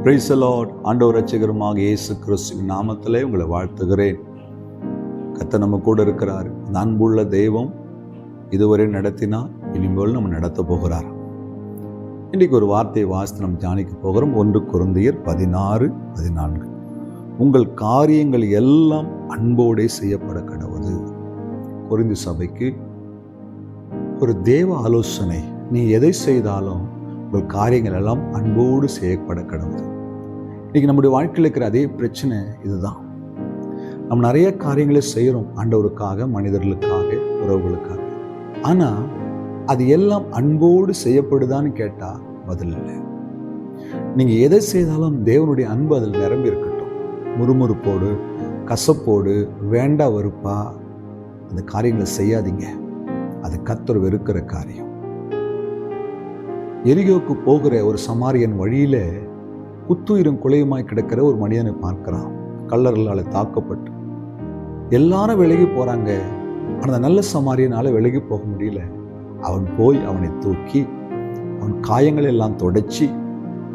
Praise the Lord. ஆண்டவர் இரட்சகருமாக இயேசு கிறிஸ்துவின் நாமத்திலே உங்களை வாழ்த்துகிறேன். கர்த்தர் நம்ம கூட இருக்கிறார். அந்த அன்புள்ள தெய்வம் இதுவரை நடத்தினார், இனிமேல் நம்ம நடத்த போகிறார். இன்றைக்கு ஒரு வார்த்தையை வாசித்து நம்ம தியானிக்க போகிறோம். 1 கொரிந்தியர் 16:14. உங்கள் காரியங்கள் எல்லாம் அன்போடே செய்யப்பட கடவுது. கொரிந்து சபைக்கு ஒரு தேவ ஆலோசனை. நீ எதை செய்தாலும் உங்கள் காரியங்கள் எல்லாம் அன்போடு செய்யப்பட கடவுது. இன்னைக்கு நம்முடைய வாழ்க்கையில் இருக்கிற அதே பிரச்சனை இதுதான். நம்ம நிறைய காரியங்களை செய்கிறோம், ஆண்டவருக்காக, மனிதர்களுக்காக, உறவுகளுக்காக. ஆனால் அது எல்லாம் அன்போடு செய்யப்படுதான்னு கேட்டால் பதில் இல்லை. நீங்கள் எதை செய்தாலும் தேவனுடைய அன்பு அதில் நிரம்பி இருக்கட்டும். முறுமுறுப்போடு, கசப்போடு, வேண்டா வெறுப்பா அந்த காரியங்களை செய்யாதீங்க. அது கர்த்தர் வெறுக்கிற காரியம். எரிகோவுக்கு போகிற ஒரு சமாரியன் வழியில குத்துயிரும் குலையுமாய் கிடக்கிற ஒரு மனிதனை பார்க்கிறான். கல்லர்களால் தாக்கப்பட்டு எல்லாரும் விலகி போறாங்க. அந்த நல்ல சமாரியனால விலகி போக முடியல. அவன் போய் அவனை தூக்கி அவன் காயங்கள் எல்லாம் தொடச்சி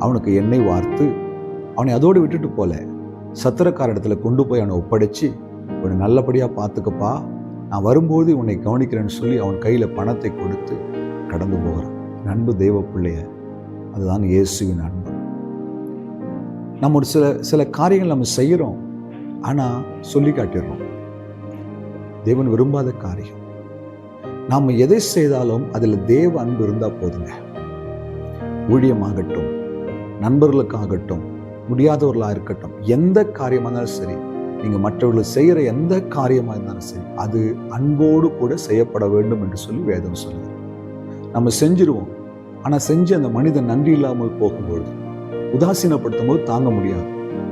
அவனுக்கு எண்ணெய் வார்த்து அவனை அதோடு விட்டுட்டு போல சத்திரக்கார இடத்துல கொண்டு போய் அவனை ஒப்படைச்சு, உன்னை நல்லபடியா பார்த்துக்கப்பா, நான் வரும்போது உன்னை கவனிக்கிறேன்னு சொல்லி அவன் கையில பணத்தை கொடுத்து கடந்து போகிறான். அன்பு தெய்வ பிள்ளைய, அதுதான் இயேசுவின் அன்பு. நம்ம ஒரு சில காரியங்கள் நம்ம செய்கிறோம், ஆனால் சொல்லி காட்டிடுறோம். தேவன் விரும்பாத காரியம். நாம் எதை செய்தாலும் அதில் தேவ அன்பு இருந்தால் போதுங்க. ஊழியமாகட்டும், நண்பர்களுக்காகட்டும், முடியாதவர்களாக இருக்கட்டும், எந்த காரியமாக இருந்தாலும் சரி, நீங்கள் மற்றவர்கள் செய்கிற எந்த காரியமாக இருந்தாலும் சரி, அது அன்போடு கூட செய்யப்பட வேண்டும் என்று சொல்லி வேதம் சொல்லுது. நம்ம செஞ்சிருவோம், ஆனால் செஞ்சு அந்த மனிதன் நன்றி இல்லாமல் போகும்பொழுது, உதாசீனப்படுத்தும் போது தாங்க முடியாது.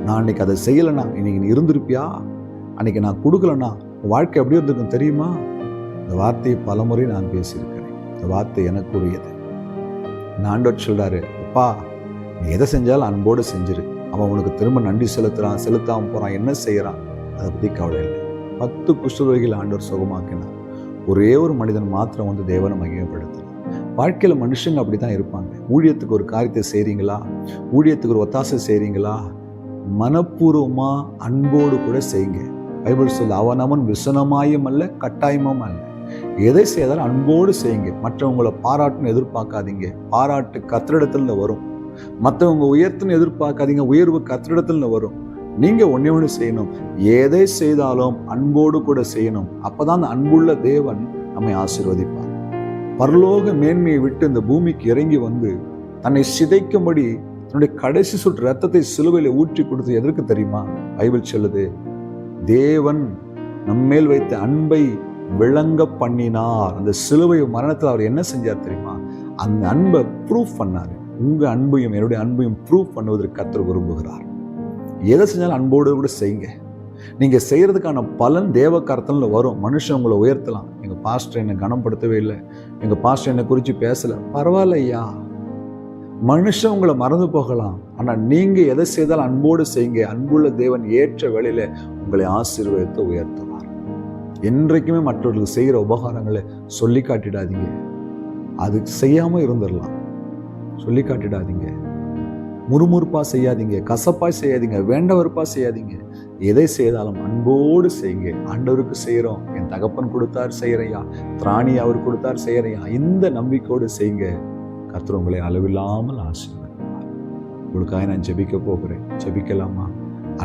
நான் அன்னைக்கு அதை செய்யலைன்னா இன்னைக்கு நீ இருந்திருப்பியா, அன்னைக்கு நான் கொடுக்கலன்னா உன் வாழ்க்கை எப்படி இருந்திருக்கும் தெரியுமா? இந்த வார்த்தையை பலமுறை நான் பேசியிருக்கிறேன். இந்த வார்த்தை எனக்கு உரியது. நான் ஆண்டவர் சொல்றாரு, அப்பா நீ எதை செஞ்சாலும் அன்போடு செஞ்சிரு. அவன் உனக்கு திரும்ப நன்றி செலுத்தாமல் போறான், என்ன செய்யறான் அதை பற்றி கவலை இல்லை. 10 குஷ்டரோகிகள் ஆண்டவர் சுகமாக்கினார். ஒரே ஒரு மனிதன் மாத்திரம் வந்து தேவனை மகிமைப்படுத்தினார். வாழ்க்கையில் மனுஷங்க அப்படி தான் இருப்பாங்க. ஊழியத்துக்கு ஒரு காரியத்தை செய்கிறீங்களா, ஊழியத்துக்கு ஒரு ஒத்தாசை செய்கிறீங்களா, மனப்பூர்வமா அன்போடு கூட செய்யுங்க. பைபிள் சொல்ல, அவனவன் விசனமாயும் அல்ல கட்டாயமும் அல்ல. எதை செய்தாலும் அன்போடு செய்யுங்க. மற்றவங்களை பாராட்டுன்னு எதிர்பார்க்காதீங்க. பாராட்டு கர்த்தரிடத்துல வரும். மற்றவங்க உயர்த்துன்னு எதிர்பார்க்காதீங்க. உயர்வு கர்த்தரிடத்துல வரும். நீங்க ஒண்ணு செய்யணும். எதை செய்தாலும் அன்போடு கூட செய்யணும். அப்பதான் அந்த அன்புள்ள தேவன் நம்மை ஆசீர்வதிப்பார். பரலோக மேன்மையை விட்டு இந்த பூமிக்கு இறங்கி வந்து தன்னை சிதைக்கும்படி தன்னுடைய கடைசி சொட்டு ரத்தத்தை சிலுவையில ஊற்றி கொடுத்து எதற்கு தெரியுமா? பைபிள் சொல்லுது, தேவன் நம்மேல் வைத்த அன்பை விளங்க பண்ணினார். அந்த சிலுவை மரணத்தில் அவர் என்ன செஞ்சார் தெரியுமா? அந்த அன்பை ப்ரூஃப் பண்ணாரு. உங்க அன்பையும் என்னுடைய அன்பையும் ப்ரூஃப் பண்ணுவதற்கு கர்த்தர் விரும்புகிறார். எதை செஞ்சாலும் அன்போடு கூட செய்யுங்க. நீங்க செய்யறதுக்கான பலன் தேவ கரத்துல வரும். மனுஷன் உங்களை உயர்த்தலாம். எங்க பாஸ்டர் என்னை கனப்படுத்தவே இல்லை, எங்க பாஸ்டர் என்னை குறித்து பேசல, பரவாயில்ல ஐயா. மனுஷன் உங்களை மறந்து போகலாம், ஆனா நீங்க எதை செய்தாலும் அன்போடு செய்யுங்க. அன்புள்ள தேவன் ஏற்ற வேளையில உங்களை ஆசீர்வதித்து உயர்த்துவார். என்றைக்குமே மற்றவர்களுக்கு செய்கிற உபகாரங்களை சொல்லி காட்டிடாதீங்க. அது செய்யாம இருந்துடலாம். சொல்லி காட்டிடாதீங்க. முறுமுறுப்பா செய்யாதீங்க, கசப்பா செய்யாதீங்க, வேண்ட வெறுப்பா செய்யாதீங்க. எதை செய்தாலும் அன்போடு செய்யுங்க. ஆண்டவருக்கு செய்யறோம், என் தகப்பன் கொடுத்தார் செய்யறையா, திராணி அவர் கொடுத்தார் செய்யறையா, இந்த நம்பிக்கையோடு செய்யுங்க. கர்த்தர் உங்களை அளவில்லாமல் ஆசீர்வதிப்பார். உங்களுக்காக நான் ஜெபிக்க போகிறேன். ஜெபிக்கலாமா?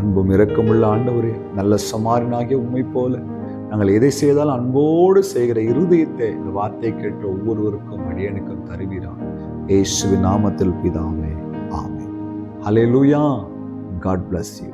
அன்பும் இரக்கமுள்ள ஆண்டவரே, நல்ல சமாரியனாகிய உம்மை போல நாங்கள் எதை செய்தாலும் அன்போடு செய்கிற இருதயத்தை இந்த வார்த்தை கேட்டு ஒவ்வொருவருக்கும் அடியனுக்கும் தருவீராக. இயேசுவின் நாமத்தில் பிதாவே, ஆமென். ஹல்லேலூயா. God bless you.